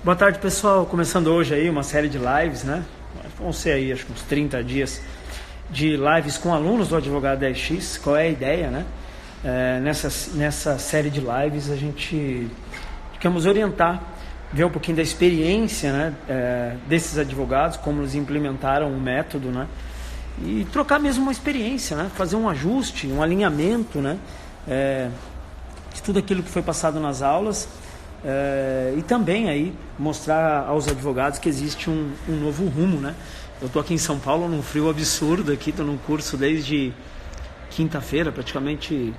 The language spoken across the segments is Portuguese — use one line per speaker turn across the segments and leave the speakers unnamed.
Boa tarde, pessoal. Começando hoje aí uma série de lives, né? Vão ser aí, acho que uns 30 dias de lives com alunos do Advogado 10X. Qual é a ideia, né? Nessa série de lives a gente queremos orientar, ver um pouquinho da experiência, né? Desses advogados, como eles implementaram o método, né? E trocar mesmo uma experiência, né? Fazer um ajuste, um alinhamento, né? De tudo aquilo que foi passado nas aulas. E também aí mostrar aos advogados que existe um novo rumo, né? Eu estou aqui em São Paulo num frio absurdo aqui, estou num curso desde quinta-feira, praticamente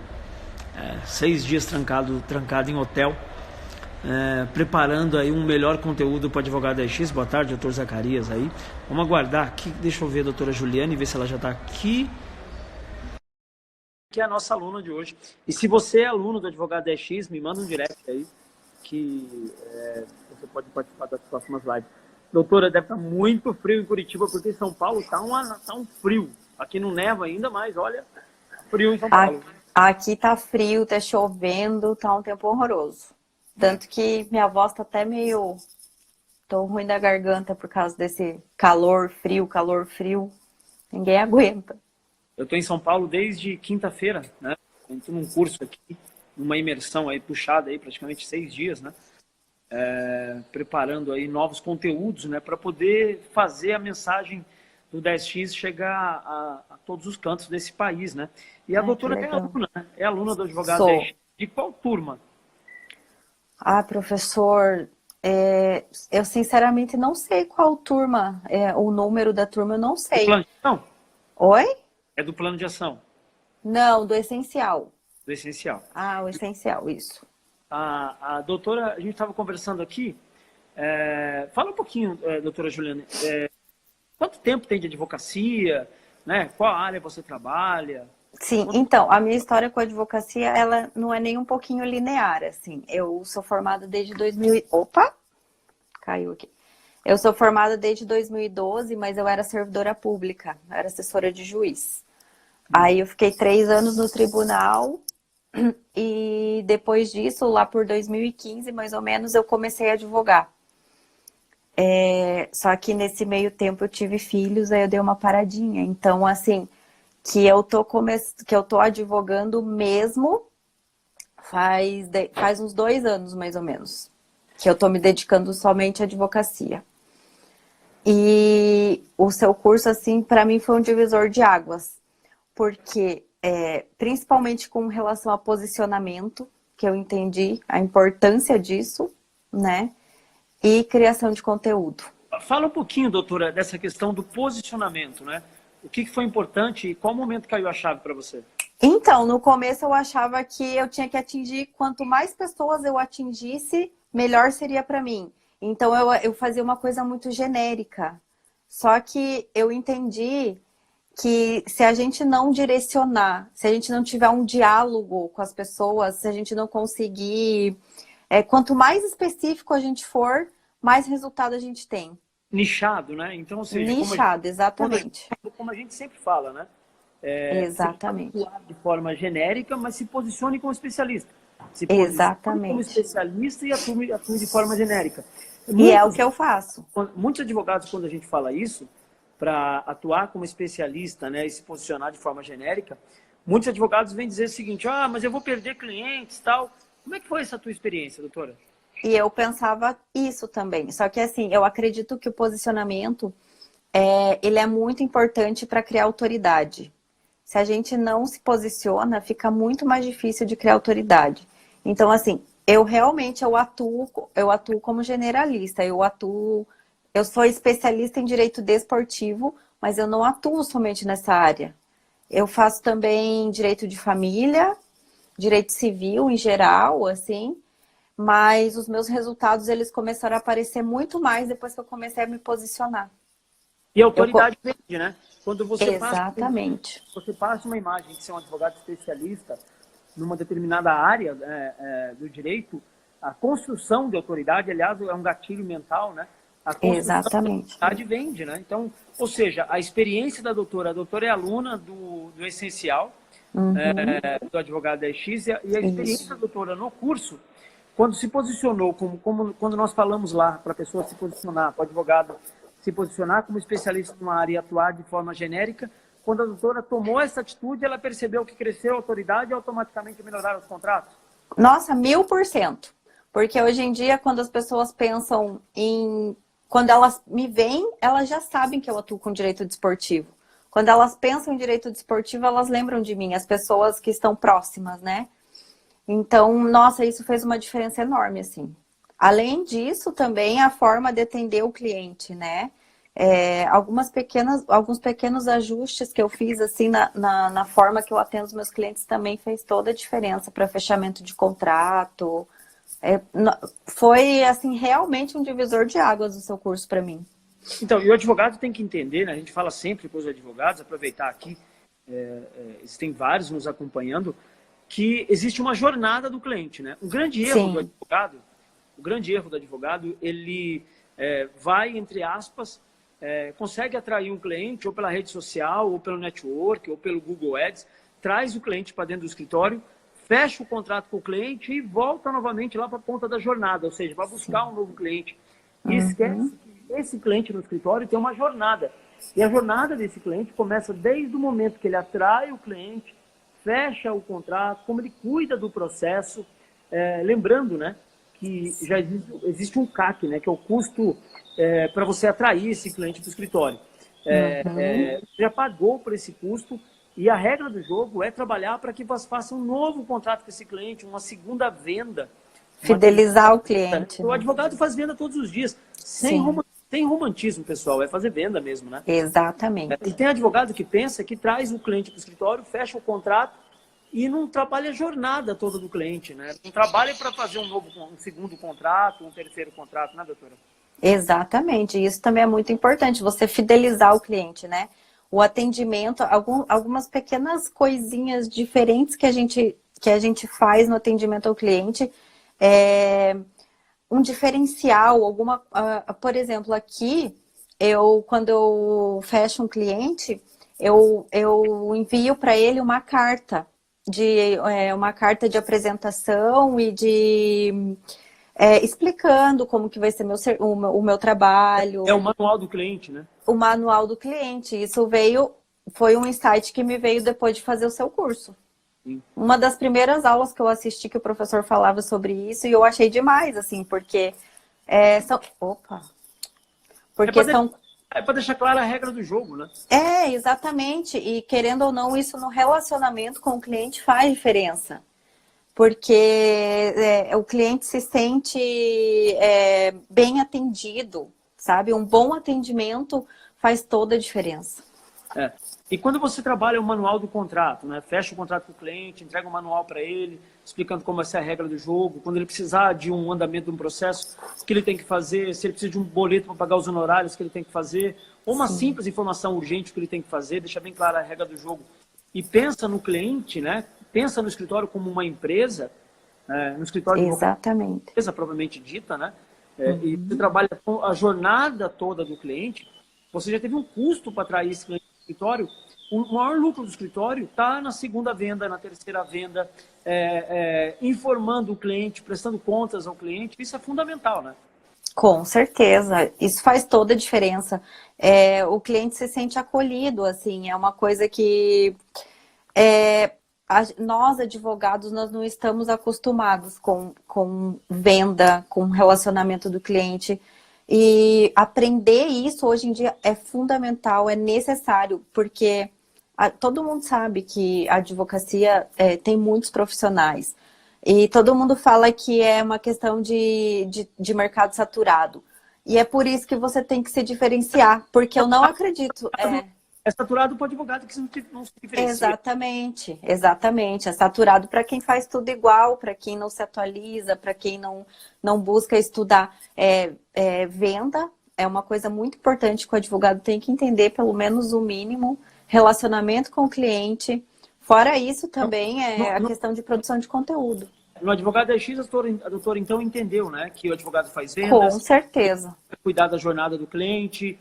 6 dias trancado em hotel, preparando aí um melhor conteúdo para o Advogado 10X. Boa tarde, doutor Zacarias aí. Vamos aguardar aqui, deixa eu ver a doutora Juliane, ver se ela já está aqui. Que é a nossa aluna de hoje. E se você é aluno do Advogado 10X, me manda um direct aí, que você pode participar das próximas lives. Doutora, deve estar muito frio em Curitiba, porque em São Paulo está um frio. Aqui não neva ainda, mas olha, frio em São Paulo.
Aqui tá frio, tá chovendo, tá um tempo horroroso. Tanto que minha voz tá até meio... Tô ruim da garganta por causa desse calor, frio. Ninguém aguenta.
Eu estou em São Paulo desde quinta-feira, né? Estou num curso aqui, uma imersão aí puxada aí, praticamente 6 dias, né? Preparando aí novos conteúdos, né, para poder fazer a mensagem do 10X chegar a todos os cantos desse país, né? E a doutora é aluna, né? É aluna do Advogado 10X. De qual turma?
Professor, eu sinceramente não sei qual turma, o número da turma eu não sei.
Do plano de ação?
Oi?
É do plano de ação?
Não, do essencial.
Do essencial.
O essencial, isso.
A doutora, a gente estava conversando aqui, fala um pouquinho, doutora Juliana, quanto tempo tem de advocacia, né? Qual área você trabalha?
Sim, então, a minha história com a advocacia, ela não é nem um pouquinho linear, assim. Eu sou formada desde 2000... Opa! Caiu aqui. Eu sou formada desde 2012, mas eu era servidora pública, eu era assessora de juiz. Aí eu fiquei 3 anos no tribunal e depois disso, lá por 2015, mais ou menos, eu comecei a advogar. Só que nesse meio tempo eu tive filhos, aí eu dei uma paradinha. Então, assim, que eu tô advogando mesmo faz uns 2 anos, mais ou menos, que eu tô me dedicando somente à advocacia. E o seu curso, assim, para mim foi um divisor de águas, porque principalmente com relação a posicionamento, que eu entendi a importância disso, né? E criação de conteúdo.
Fala um pouquinho, doutora, dessa questão do posicionamento, né? O que foi importante e qual momento caiu a chave para você?
Então, no começo eu achava que eu tinha que atingir, quanto mais pessoas eu atingisse, melhor seria para mim. Então eu fazia uma coisa muito genérica. Só que eu entendi que se a gente não direcionar, se a gente não tiver um diálogo com as pessoas, se a gente não conseguir... quanto mais específico a gente for, mais resultado a gente tem.
Nichado, né? Então, ou seja,
nichado, exatamente.
Como a gente sempre fala, né?
Exatamente.
Você pode atuar de forma genérica, mas se posicione como especialista. Se
Exatamente.
como especialista e atue de forma genérica.
E é o que eu faço.
Muitos advogados, quando a gente fala isso, para atuar como especialista, né, e se posicionar de forma genérica, muitos advogados vêm dizer o seguinte: mas eu vou perder clientes, tal. Como é que foi essa tua experiência, doutora?
E eu pensava isso também. Só que assim, eu acredito que o posicionamento ele é muito importante para criar autoridade. Se a gente não se posiciona, fica muito mais difícil de criar autoridade. Então, assim, eu atuo como generalista. Eu sou especialista em direito desportivo, mas eu não atuo somente nessa área. Eu faço também direito de família, direito civil em geral, assim, mas os meus resultados, eles começaram a aparecer muito mais depois que eu comecei a me posicionar.
E a autoridade vende, né? Quando você
Exatamente.
passa uma imagem de ser um advogado especialista numa determinada área do direito, a construção de autoridade, aliás, é um gatilho mental, né? A construção da autoridade vende, né? Então, ou seja, a experiência da doutora, a doutora é aluna do essencial, do Advogado 10X, e a experiência da doutora no curso quando se posicionou, quando nós falamos lá para a pessoa se posicionar, para o advogado se posicionar como especialista numa área e atuar de forma genérica, quando a doutora tomou essa atitude, ela percebeu que cresceu a autoridade e automaticamente melhoraram os contratos?
Nossa, 1000%. Porque hoje em dia, quando as pessoas pensam em... Quando elas me veem, elas já sabem que eu atuo com direito desportivo. Quando elas pensam em direito desportivo, elas lembram de mim, as pessoas que estão próximas, né? Então, nossa, isso fez uma diferença enorme, assim. Além disso, também a forma de atender o cliente, né? Alguns pequenos ajustes que eu fiz, assim, na forma que eu atendo os meus clientes também fez toda a diferença para fechamento de contrato. Foi, assim, realmente um divisor de águas o seu curso para mim.
Então, e o advogado tem que entender, né? A gente fala sempre para os advogados, aproveitar aqui, existem vários nos acompanhando, que existe uma jornada do cliente, né? O grande erro do advogado, ele vai, entre aspas, consegue atrair um cliente ou pela rede social, ou pelo network, ou pelo Google Ads, traz o cliente para dentro do escritório, fecha o contrato com o cliente e volta novamente lá para a ponta da jornada, ou seja, vai buscar um novo cliente. E esquece que esse cliente no escritório tem uma jornada. E a jornada desse cliente começa desde o momento que ele atrai o cliente, fecha o contrato, como ele cuida do processo. Lembrando, né, que já existe um CAC, né, que é o custo para você atrair esse cliente para o escritório. Já pagou por esse custo e a regra do jogo é trabalhar para que você faça um novo contrato com esse cliente, uma segunda venda.
Fidelizar o cliente.
O advogado faz venda todos os dias, sem romantismo, pessoal, é fazer venda mesmo, né?
Exatamente.
E tem advogado que pensa que traz o cliente para o escritório, fecha o contrato e não trabalha a jornada toda do cliente, né? Não trabalha para fazer um segundo contrato, um terceiro contrato, né, doutora?
Exatamente, isso também é muito importante, você fidelizar o cliente, né? O atendimento, algumas pequenas coisinhas diferentes que a gente faz no atendimento ao cliente, um diferencial, por exemplo, aqui, quando eu fecho um cliente, eu envio para ele uma carta de apresentação e explicando como que vai ser o meu trabalho.
É o manual do cliente, né?
O manual do cliente. Isso foi um insight que me veio depois de fazer o seu curso. Sim. Uma das primeiras aulas que eu assisti que o professor falava sobre isso e eu achei demais, assim, porque
É para deixar clara a regra do jogo, né?
Exatamente. E querendo ou não, isso no relacionamento com o cliente faz diferença. Porque o cliente se sente bem atendido, sabe? Um bom atendimento faz toda a diferença.
E quando você trabalha o manual do contrato, né? Fecha o contrato com o cliente, entrega o manual para ele, explicando como vai ser a regra do jogo, quando ele precisar de um andamento de um processo, o que ele tem que fazer, se ele precisa de um boleto para pagar os honorários, o que ele tem que fazer, ou uma simples informação urgente que ele tem que fazer, deixa bem clara a regra do jogo. E pensa no cliente, né? Pensa no escritório como uma empresa, no escritório
Exatamente.
Uma empresa propriamente dita, né? E você trabalha com a jornada toda do cliente, você já teve um custo para atrair esse cliente no escritório. O maior lucro do escritório está na segunda venda, na terceira venda, informando o cliente, prestando contas ao cliente. Isso é fundamental, né?
Com certeza, isso faz toda a diferença. O cliente se sente acolhido, assim, é uma coisa que nós, advogados, nós não estamos acostumados com venda, com relacionamento do cliente. E aprender isso hoje em dia é fundamental, é necessário, porque todo mundo sabe que a advocacia tem muitos profissionais. E todo mundo fala que é uma questão de mercado saturado. E é por isso que você tem que se diferenciar, porque eu não acredito...
É saturado para o advogado que não se diferencia.
Exatamente, exatamente. É saturado para quem faz tudo igual, para quem não se atualiza, para quem não busca estudar. Venda é uma coisa muito importante que o advogado tem que entender, pelo menos o mínimo, relacionamento com o cliente. Fora isso, também a questão de produção de conteúdo.
No Advogado X, a doutora então entendeu, né? Que o advogado faz vendas.
Com certeza.
Cuidar da jornada do cliente,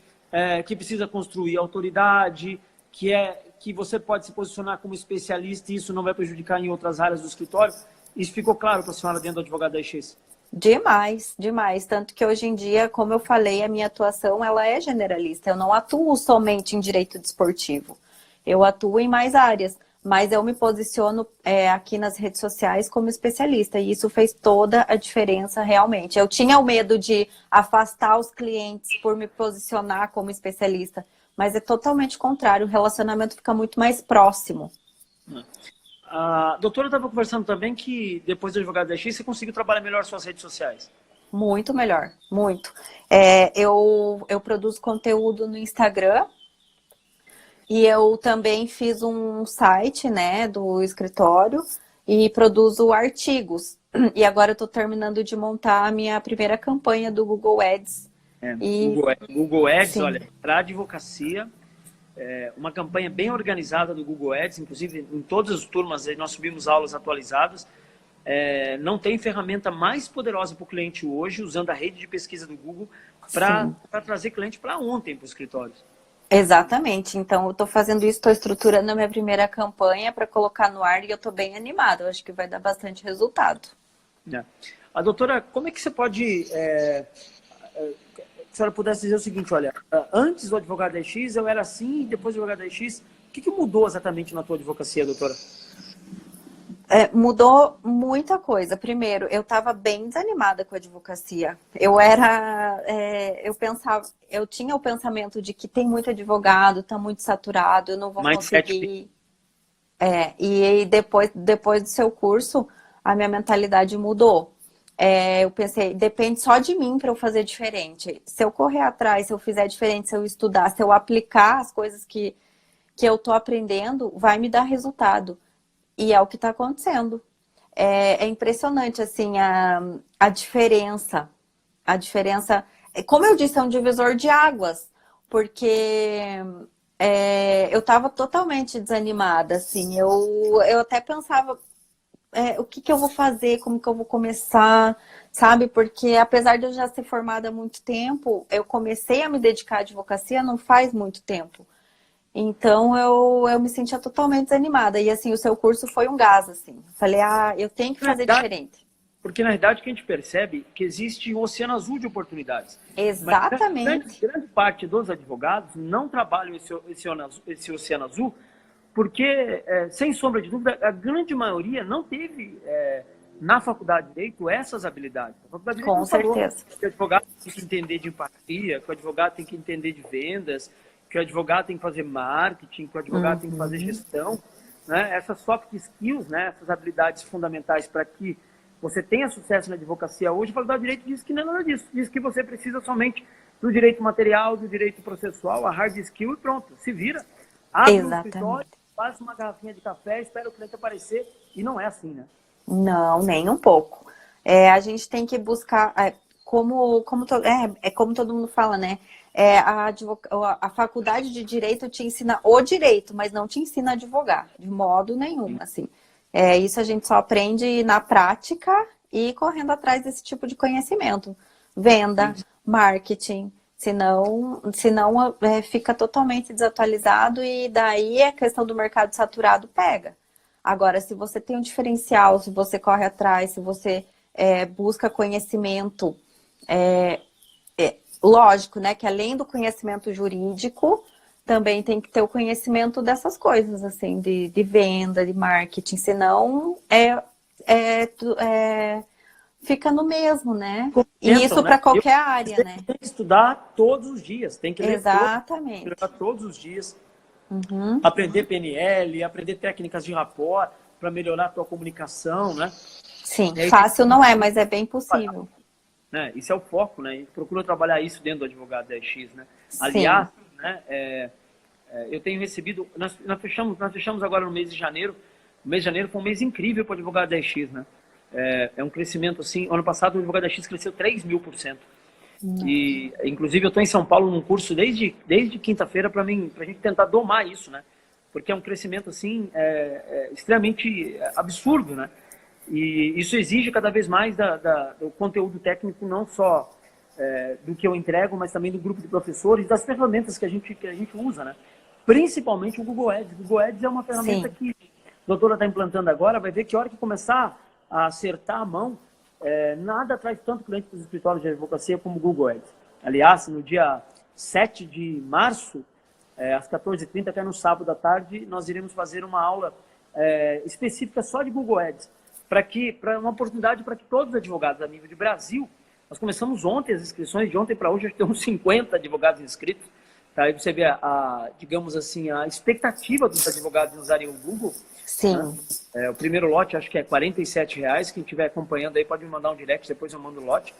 que precisa construir autoridade, que você pode se posicionar como especialista e isso não vai prejudicar em outras áreas do escritório. Isso ficou claro para a senhora dentro do Advogado X?
Demais, demais. Tanto que hoje em dia, como eu falei, a minha atuação ela é generalista. Eu não atuo somente em direito desportivo. Eu atuo em mais áreas, mas eu me posiciono aqui nas redes sociais como especialista. E isso fez toda a diferença realmente. Eu tinha o medo de afastar os clientes por me posicionar como especialista, mas é totalmente contrário. O relacionamento fica muito mais próximo.
A doutora estava conversando também que depois do Advogado 10X você conseguiu trabalhar melhor suas redes sociais.
Muito melhor, muito. Eu produzo conteúdo no Instagram e eu também fiz um site, né, do escritório e produzo artigos. E agora eu estou terminando de montar a minha primeira campanha do Google Ads.
Google Ads,
sim.
olha, para advocacia, uma campanha bem organizada do Google Ads, inclusive em todas as turmas nós subimos aulas atualizadas. Não tem ferramenta mais poderosa para o cliente hoje, usando a rede de pesquisa do Google, para trazer cliente para ontem para os escritórios.
Exatamente. Então, eu estou fazendo isso, estou estruturando a minha primeira campanha para colocar no ar e eu estou bem animada. Eu acho que vai dar bastante resultado.
A doutora, como é que você pode... se a senhora pudesse dizer o seguinte, olha, antes do Advogado 10X eu era assim, e depois do Advogado 10X, o que mudou exatamente na tua advocacia, doutora?
Mudou muita coisa. Primeiro, eu estava bem desanimada com a advocacia. Eu tinha o pensamento de que tem muito advogado, está muito saturado, eu não vou conseguir. E depois do seu curso, a minha mentalidade mudou. Eu pensei, depende só de mim para eu fazer diferente. Se eu correr atrás, se eu fizer diferente, se eu estudar, se eu aplicar as coisas que eu estou aprendendo, vai me dar resultado. E é o que está acontecendo. É impressionante, assim, a diferença. A diferença, como eu disse, é um divisor de águas. Porque eu estava totalmente desanimada, assim. Eu até pensava, o que eu vou fazer, como que eu vou começar, sabe? Porque apesar de eu já ser formada há muito tempo, eu comecei a me dedicar à advocacia não faz muito tempo. Então, eu me sentia totalmente desanimada. E, assim, o seu curso foi um gás, assim. Falei, eu tenho que fazer diferente.
Porque, na realidade, o que a gente percebe é que existe um oceano azul de oportunidades.
Exatamente.
Mas grande parte dos advogados não trabalham esse oceano azul porque, sem sombra de dúvida, a grande maioria não teve, na faculdade de Direito, essas habilidades. A faculdade de Direito
Com certeza.
Que o advogado tem que entender de empatia, que o advogado tem que entender de vendas, que o advogado tem que fazer marketing, que o advogado tem que fazer gestão, né? Essas soft skills, né? Essas habilidades fundamentais para que você tenha sucesso na advocacia hoje, a Faculdade de Direito diz que não é nada disso. Diz que você precisa somente do direito material, do direito processual, a hard skill e pronto, se vira. Abre um escritório, faz uma garrafinha de café, espera o cliente aparecer e não é assim, né?
Não, nem um pouco. A gente tem que buscar, como todo mundo fala, né? A faculdade de Direito te ensina o direito, mas não te ensina a advogar, de modo nenhum, assim. Isso a gente só aprende na prática e correndo atrás desse tipo de conhecimento. Venda, marketing, senão fica totalmente desatualizado e daí a questão do mercado saturado pega. Agora, se você tem um diferencial, se você corre atrás, se você busca conhecimento, lógico, né, que além do conhecimento jurídico, também tem que ter o conhecimento dessas coisas, assim, de venda, de marketing, senão fica no mesmo, né? E isso para qualquer área, né?
Tem que estudar todos os dias, tem que ler todos os dias, aprender PNL, aprender técnicas de rapport para melhorar a tua comunicação, né?
Sim, fácil não é, mas é bem possível.
Isso é o foco, né? A gente procura trabalhar isso dentro do Advogado 10X, né?
Sim.
Aliás, né, eu tenho recebido... Nós fechamos agora no mês de janeiro. O mês de janeiro foi um mês incrível para o Advogado 10X, né? É um crescimento, assim... Ano passado o Advogado 10X cresceu 3.000%. E, inclusive, eu estou em São Paulo num curso desde quinta-feira para a gente tentar domar isso, né? Porque é um crescimento, assim, extremamente absurdo, né? E isso exige cada vez mais do conteúdo técnico, não só do que eu entrego, mas também do grupo de professores, das ferramentas que a gente usa, né? Principalmente o Google Ads. O Google Ads é uma ferramenta que a doutora está implantando agora, vai ver que a hora que começar a acertar a mão, nada traz tanto cliente para os escritórios de advocacia como o Google Ads. Aliás, no dia 7 de março, às 14h30, até no sábado à tarde, nós iremos fazer uma aula específica só de Google Ads, para uma oportunidade para que todos os advogados a nível de Brasil, nós começamos ontem as inscrições, de ontem para hoje, acho que tem uns 50 advogados inscritos, tá? Aí você vê, digamos assim, a expectativa dos advogados em usarem o Google.
Sim.
Né? O primeiro lote acho que é R$ 47, quem estiver acompanhando aí pode me mandar um direct, depois eu mando o lote.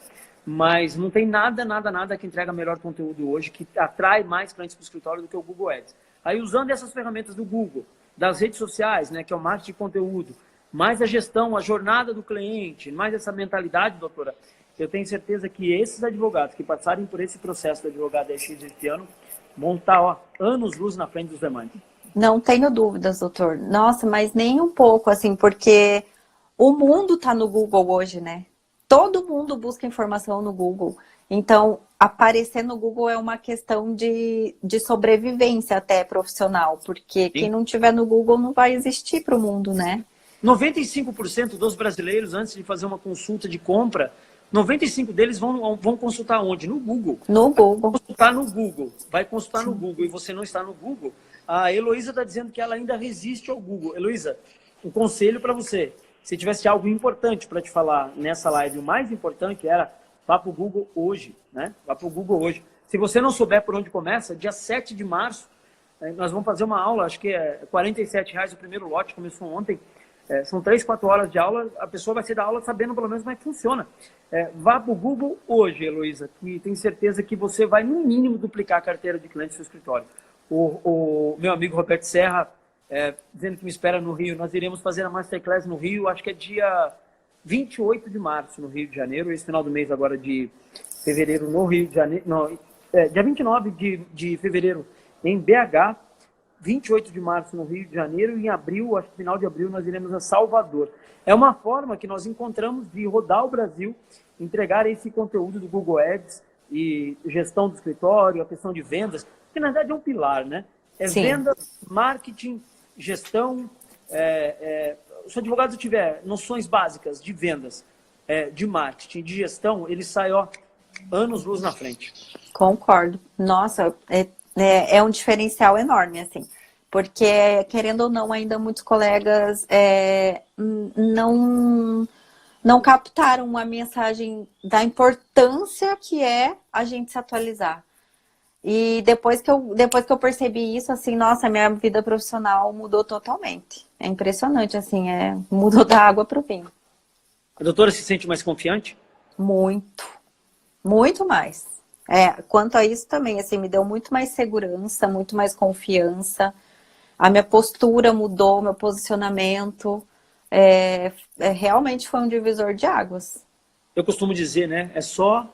Mas não tem nada que entrega melhor conteúdo hoje, que atrai mais clientes para o escritório do que o Google Ads. Aí usando essas ferramentas do Google, das redes sociais, né, que é o marketing de conteúdo, mais a gestão, a jornada do cliente, mais essa mentalidade, doutora, eu tenho certeza que esses advogados que passarem por esse processo do advogado X este ano vão estar anos-luz na frente dos demais.
Não tenho dúvidas, doutor. Nossa, mas nem um pouco, assim, porque o mundo está no Google hoje, né? Todo mundo busca informação no Google. Então, aparecer no Google é uma questão de sobrevivência até profissional, porque
Sim.
Quem não tiver no Google não vai existir para o mundo, né?
95% dos brasileiros, antes de fazer uma consulta de compra, 95% deles vão consultar onde? No Google.
No Google.
Vai consultar no Google e você não está no Google. A Heloísa está dizendo que ela ainda resiste ao Google. Heloísa, um conselho para você. Se tivesse algo importante para te falar nessa live, o mais importante era vá para o Google hoje, né? Vá para o Google hoje. Se você não souber por onde começa, dia 7 de março, nós vamos fazer uma aula, acho que é R$ 47 o primeiro lote, começou ontem. São 3, 4 horas de aula, a pessoa vai sair da aula sabendo pelo menos como é que funciona. Vá para o Google hoje, Heloísa, que tenho certeza que você vai, no mínimo, duplicar a carteira de clientes do seu escritório. O meu amigo Roberto Serra, dizendo que me espera no Rio, nós iremos fazer a Masterclass no Rio, acho que é dia 28 de março no Rio de Janeiro, esse final do mês agora de fevereiro no Rio de Janeiro, dia 29 de fevereiro em BH, 28 de março no Rio de Janeiro e em abril, acho que final de abril, nós iremos a Salvador. É uma forma que nós encontramos de rodar o Brasil, entregar esse conteúdo do Google Ads e gestão do escritório, a questão de vendas, que na verdade é um pilar, né?
Sim.
Vendas, marketing, gestão. Se o advogado tiver noções básicas de vendas, de marketing, de gestão, ele sai anos-luz na frente. Concordo.
Nossa, é um diferencial enorme, assim. Porque, querendo ou não, ainda muitos colegas não captaram a mensagem da importância que é a gente se atualizar. E depois que eu percebi isso, assim, nossa, minha vida profissional mudou totalmente. É impressionante, assim, mudou da água para o vinho.
A doutora se sente mais confiante?
Muito. Muito mais. Quanto a isso também, assim, me deu muito mais segurança, muito mais confiança. A minha postura mudou, meu posicionamento. Realmente foi um divisor de águas.
Eu costumo dizer, né? É só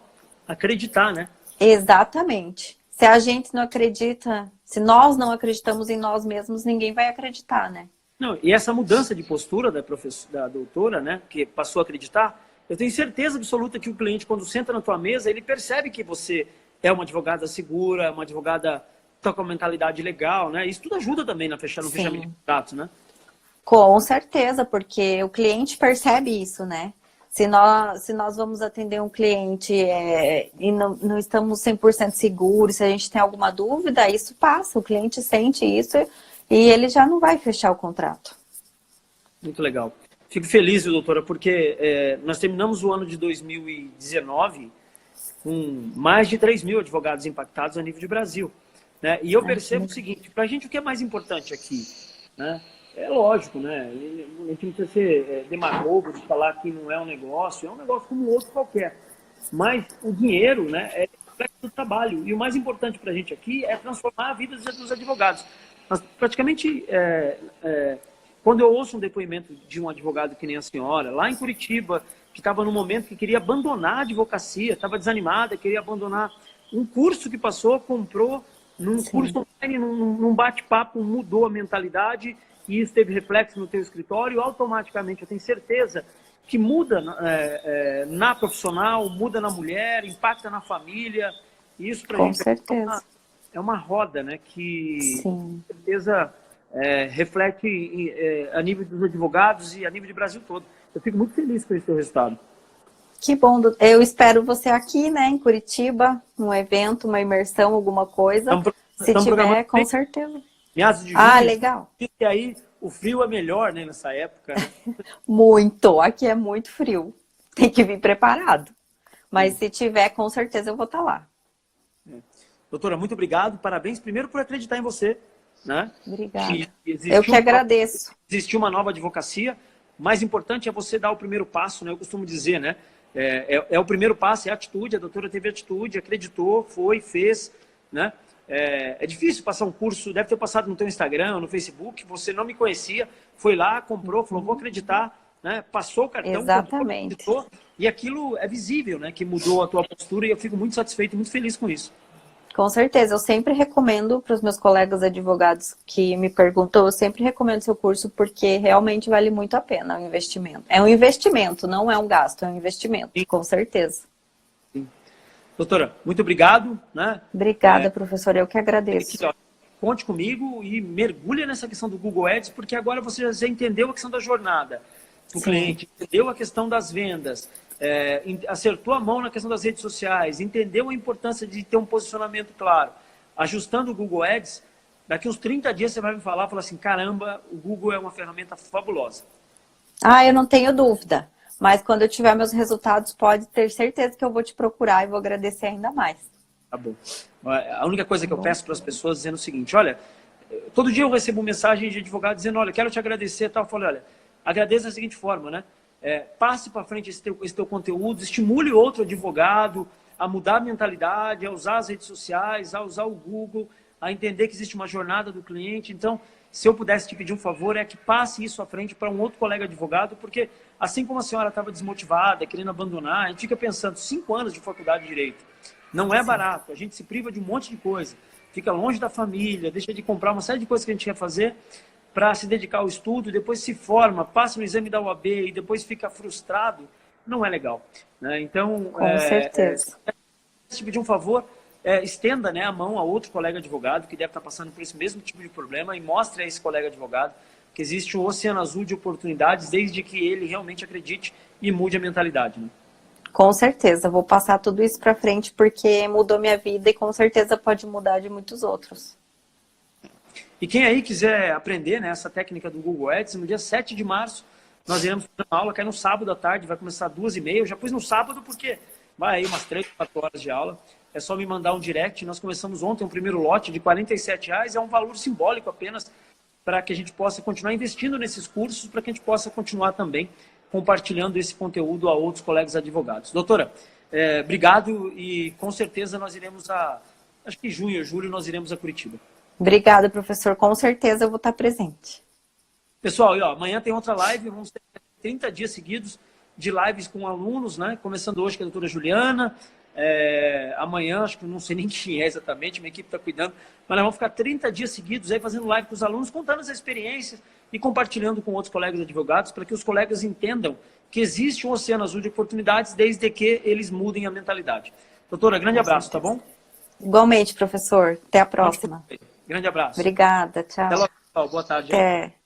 acreditar, né?
Exatamente. Se a gente não acredita, se nós não acreditamos em nós mesmos, ninguém vai acreditar, né?
Não, e essa mudança de postura da doutora, né, que passou a acreditar, eu tenho certeza absoluta que o cliente, quando senta na tua mesa, ele percebe que você é uma advogada segura, uma advogada que tá com uma mentalidade legal, né? Isso tudo ajuda também no fechamento de contratos, né?
Com certeza, porque o cliente percebe isso, né? Se nós vamos atender um cliente e não estamos 100% seguros, se a gente tem alguma dúvida, isso passa, o cliente sente isso e ele já não vai fechar o contrato.
Muito legal. Fico feliz, doutora, porque nós terminamos o ano de 2019 com mais de 3 mil advogados impactados a nível de Brasil, né? E eu percebo o seguinte, para a gente o que é mais importante aqui, né? É lógico, né? A gente não precisa ser demagogo de falar que não é um negócio como outro qualquer. Mas o dinheiro, né, é reflexo do trabalho. E o mais importante para a gente aqui é transformar a vida dos advogados. Nós, praticamente, quando eu ouço um depoimento de um advogado que nem a senhora, lá em Curitiba, que estava num momento que queria abandonar a advocacia, estava desanimada, queria abandonar um curso que passou, comprou, num curso online, num bate-papo, mudou a mentalidade e isso teve reflexo no teu escritório, automaticamente eu tenho certeza que muda na profissional, muda na mulher, impacta na família. Isso para a gente
certeza.
É uma roda, né, que com certeza reflete a nível dos advogados e a nível de Brasil todo. Eu fico muito feliz com esse teu resultado.
Que bom. Eu espero você aqui, né, em Curitiba, num evento, uma imersão, alguma coisa. Se tiver, com certeza.
Meados de junho.
Ah, legal.
E aí o frio é melhor, né, nessa época. Né?
Muito. Aqui é muito frio. Tem que vir preparado. Mas se tiver, com certeza eu vou estar lá.
Doutora, muito obrigado. Parabéns primeiro por acreditar em você. Né?
Obrigada. Eu que agradeço.
Existiu uma nova advocacia. O mais importante é você dar o primeiro passo, né? Eu costumo dizer, né? É o primeiro passo, é a atitude. A doutora teve atitude, acreditou, foi, fez, né? É difícil passar um curso, deve ter passado no teu Instagram, no Facebook, você não me conhecia, foi lá, comprou, falou, vou acreditar, né? Passou o cartão,
exatamente.
Comprou, e aquilo é visível, né? Que mudou a tua postura e eu fico muito satisfeito e muito feliz com isso.
Com certeza, eu sempre recomendo para os meus colegas advogados que me perguntam, eu sempre recomendo seu curso porque realmente vale muito a pena o investimento. É um investimento, não é um gasto, é um investimento, sim, com certeza.
Sim. Doutora, muito obrigado. Né?
Obrigada, professor, eu que agradeço.
Aqui, ó, conte comigo e mergulhe nessa questão do Google Ads, porque agora você já entendeu a questão da jornada do cliente, entendeu a questão das vendas, acertou a mão na questão das redes sociais, entendeu a importância de ter um posicionamento claro. Ajustando o Google Ads, daqui uns 30 dias você vai me falar assim, caramba, o Google é uma ferramenta fabulosa.
Ah, eu não tenho dúvida. Mas quando eu tiver meus resultados, pode ter certeza que eu vou te procurar e vou agradecer ainda mais.
Tá bom. A única coisa que eu peço para as pessoas é dizendo o seguinte, olha, todo dia eu recebo mensagem de advogado dizendo, olha, quero te agradecer e tal. Eu falo, olha, agradeça da seguinte forma, né? Passe para frente esse teu conteúdo, estimule outro advogado a mudar a mentalidade, a usar as redes sociais, a usar o Google, a entender que existe uma jornada do cliente. Então, se eu pudesse te pedir um favor, é que passe isso à frente para um outro colega advogado, porque assim como a senhora estava desmotivada, querendo abandonar, a gente fica pensando, 5 anos de faculdade de Direito, não é barato, a gente se priva de um monte de coisa, fica longe da família, deixa de comprar uma série de coisas que a gente quer fazer, para se dedicar ao estudo, depois se forma, passa no exame da UAB e depois fica frustrado, não é legal. Né? Então,
com certeza.
Se te pedir um favor, estenda, né, a mão a outro colega advogado que deve estar passando por esse mesmo tipo de problema e mostre a esse colega advogado que existe um oceano azul de oportunidades desde que ele realmente acredite e mude a mentalidade. Né?
Com certeza, vou passar tudo isso para frente porque mudou minha vida e com certeza pode mudar de muitos outros.
E quem aí quiser aprender, né, essa técnica do Google Ads, no dia 7 de março, nós iremos fazer uma aula que é no sábado à tarde, vai começar às 2h30. Eu já pus no sábado porque vai aí umas 3, 4 horas de aula. É só me mandar um direct. Nós começamos ontem um primeiro lote de R$47. É um valor simbólico apenas para que a gente possa continuar investindo nesses cursos, para que a gente possa continuar também compartilhando esse conteúdo a outros colegas advogados. Doutora, obrigado e com certeza nós iremos acho que em junho ou julho nós iremos a Curitiba.
Obrigada, professor. Com certeza eu vou estar presente.
Pessoal, amanhã tem outra live, vamos ter 30 dias seguidos de lives com alunos, né? Começando hoje com a doutora Juliana, amanhã, acho que não sei nem quem é exatamente, minha equipe está cuidando, mas nós vamos ficar 30 dias seguidos aí fazendo live com os alunos, contando as experiências e compartilhando com outros colegas advogados, para que os colegas entendam que existe um oceano azul de oportunidades, desde que eles mudem a mentalidade. Doutora, grande abraço, tá bom?
Igualmente, professor. Até a próxima.
Grande abraço.
Obrigada, tchau.
Até logo, boa tarde.
Até.